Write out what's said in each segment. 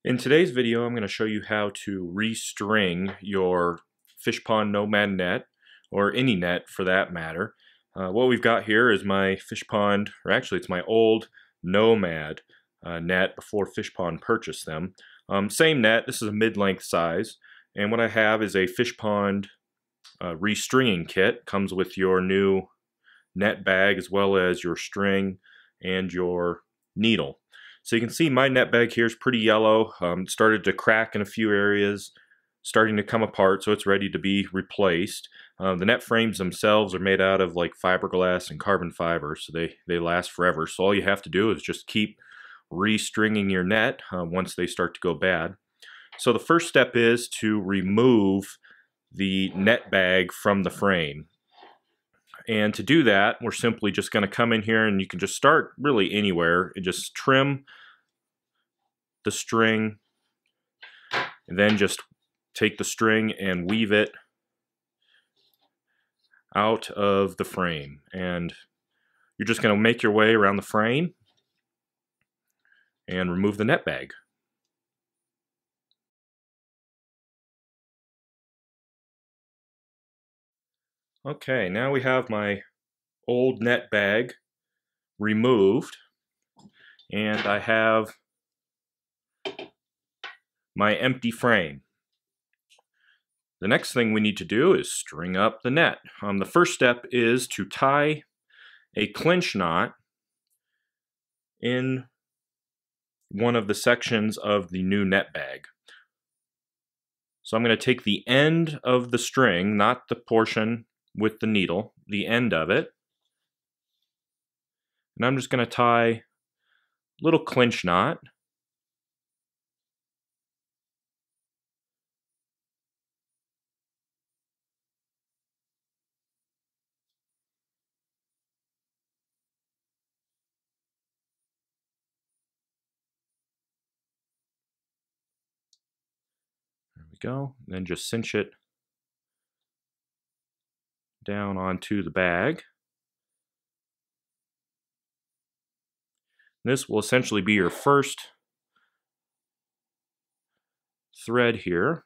In today's video, I'm going to show you how to restring your Fishpond Nomad Net, or any net for that matter. What we've got here is my Fishpond, or actually it's my old Nomad net before Fishpond purchased them. Same net, this is a mid-length size, and what I have is a Fishpond restringing kit. Comes with your new net bag as well as your string and your needle. So you can see my net bag here is pretty yellow. It started to crack in a few areas, starting to come apart, so it's ready to be replaced. The net frames themselves are made out of like fiberglass and carbon fiber, so they last forever. So all you have to do is just keep restringing your net once they start to go bad. So the first step is to remove the net bag from the frame. And to do that, we're simply just going to come in here, and you can just start really anywhere and just trim the string, and then just take the string and weave it out of the frame. And you're just going to make your way around the frame and remove the net bag. Okay, now we have my old net bag removed, and I have my empty frame. The next thing we need to do is string up the net. The first step is to tie a clinch knot in one of the sections of the new net bag. So I'm going to take the end of the string, not the portion with the needle, the end of it, and I'm just going to tie a little clinch knot. There we go. And then just cinch it down onto the bag. This will essentially be your first thread here,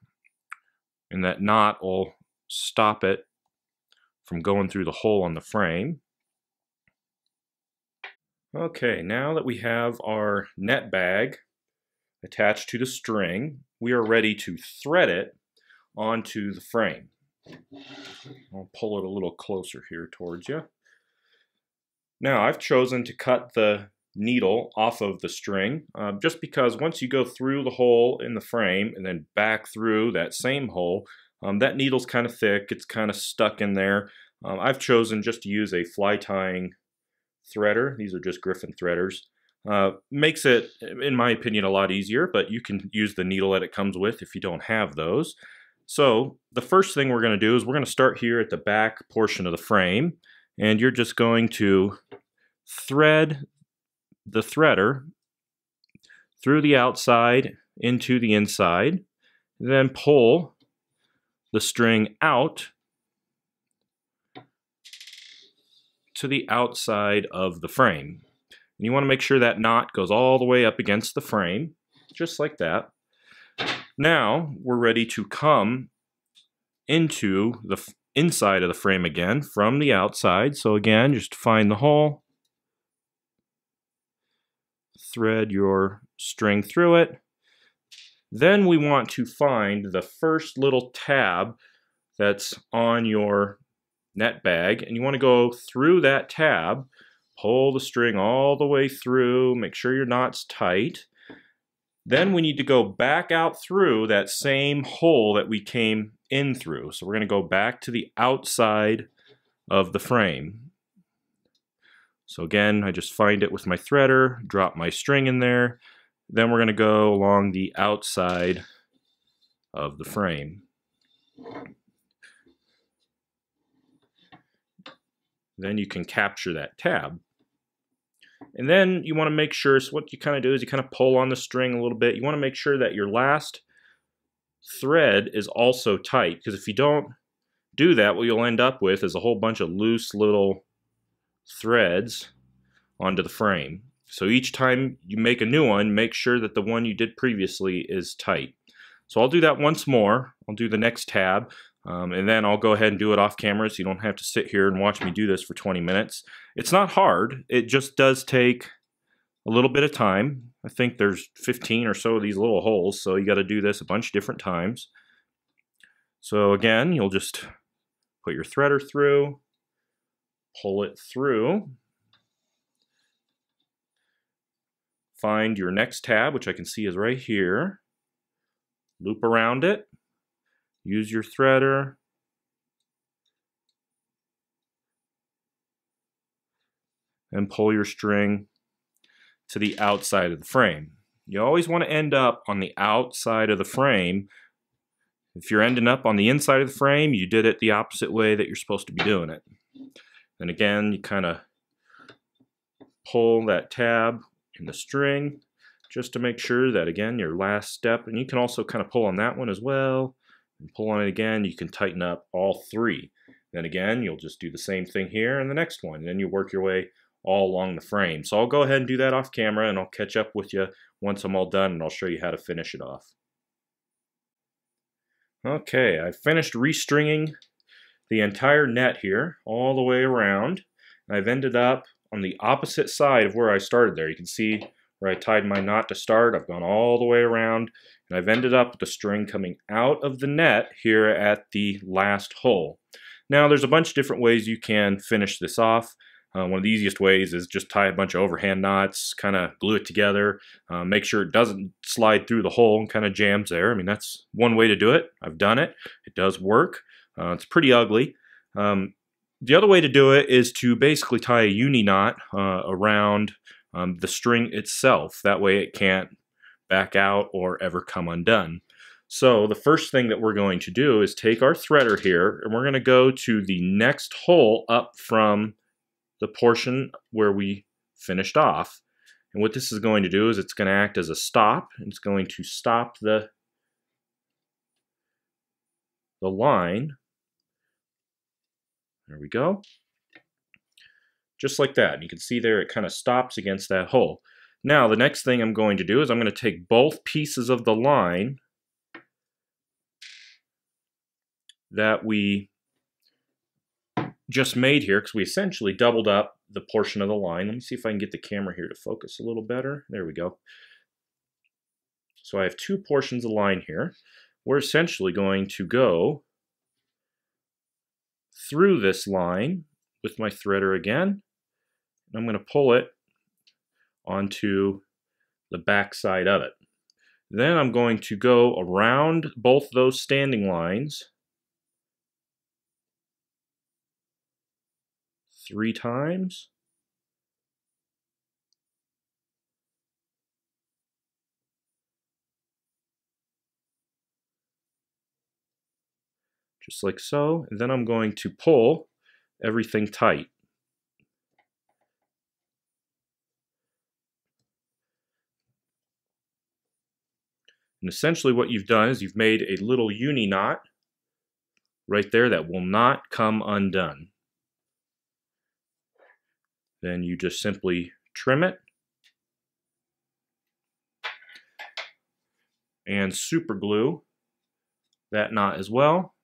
and that knot will stop it from going through the hole on the frame. Okay, now that we have our net bag attached to the string, we are ready to thread it onto the frame. I'll pull it a little closer here towards you. Now I've chosen to cut the needle off of the string just because once you go through the hole in the frame and then back through that same hole, that needle's kind of thick, it's kind of stuck in there. I've chosen just to use a fly tying threader. These are just Griffin threaders. Makes it, in my opinion, a lot easier, but you can use the needle that it comes with if you don't have those. So the first thing we're going to do is we're going to start here at the back portion of the frame, and you're just going to thread the threader through the outside into the inside, then pull the string out to the outside of the frame. And you want to make sure that knot goes all the way up against the frame, just like that. Now we're ready to come into the inside of the frame again from the outside. So again, just find the hole, thread your string through it. Then we want to find the first little tab that's on your net bag, and you want to go through that tab, pull the string all the way through, make sure your knot's tight. Then we need to go back out through that same hole that we came in through. So we're going to go back to the outside of the frame. So again, I just find it with my threader, drop my string in there, then we're going to go along the outside of the frame. Then you can capture that tab. And then you want to make sure, so what you kind of do is you kind of pull on the string a little bit. You want to make sure that your last thread is also tight, because if you don't do that, what you'll end up with is a whole bunch of loose little threads onto the frame. So each time you make a new one, make sure that the one you did previously is tight. So I'll do that once more. I'll do the next tab, and then I'll go ahead and do it off camera so you don't have to sit here and watch me do this for 20 minutes. It's not hard. It just does take a little bit of time. I think there's 15 or so of these little holes, so you got to do this a bunch of different times. So again, you'll just put your threader through, pull it through, find your next tab, which I can see is right here, loop around it, use your threader, and pull your string to the outside of the frame. You always want to end up on the outside of the frame. If you're ending up on the inside of the frame, you did it the opposite way that you're supposed to be doing it. And again, you kind of pull that tab in the string just to make sure that, again, your last step, and you can also kind of pull on that one as well, and pull on it again. You can tighten up all three. Then again, you'll just do the same thing here and the next one, and then you work your way all along the frame. So I'll go ahead and do that off camera, and I'll catch up with you once I'm all done, and I'll show you how to finish it off. Okay, I finished restringing the entire net here all the way around. I've ended up on the opposite side of where I started there. You can see where I tied my knot to start. I've gone all the way around, and I've ended up with the string coming out of the net here at the last hole. Now, there's a bunch of different ways you can finish this off. One of the easiest ways is just tie a bunch of overhand knots, kind of glue it together, make sure it doesn't slide through the hole and kind of jams there. I mean, that's one way to do it. I've done it. It does work. It's pretty ugly. The other way to do it is to basically tie a uni knot around the string itself. That way it can't back out or ever come undone. So the first thing that we're going to do is take our threader here, and we're going to go to the next hole up from the portion where we finished off. And what this is going to do is it's going to act as a stop. It's going to stop the line. There we go. Just like that. And you can see there it kind of stops against that hole. Now the next thing I'm going to do is I'm going to take both pieces of the line that we just made here, because we essentially doubled up the portion of the line. Let me see if I can get the camera here to focus a little better. There we go. So I have two portions of line here. We're essentially going to go through this line with my threader again. And I'm going to pull it onto the back side of it. Then I'm going to go around both those standing lines 3 times. Just like so. And then I'm going to pull everything tight. And essentially what you've done is you've made a little uni knot right there that will not come undone. Then you just simply trim it and super glue that knot as well.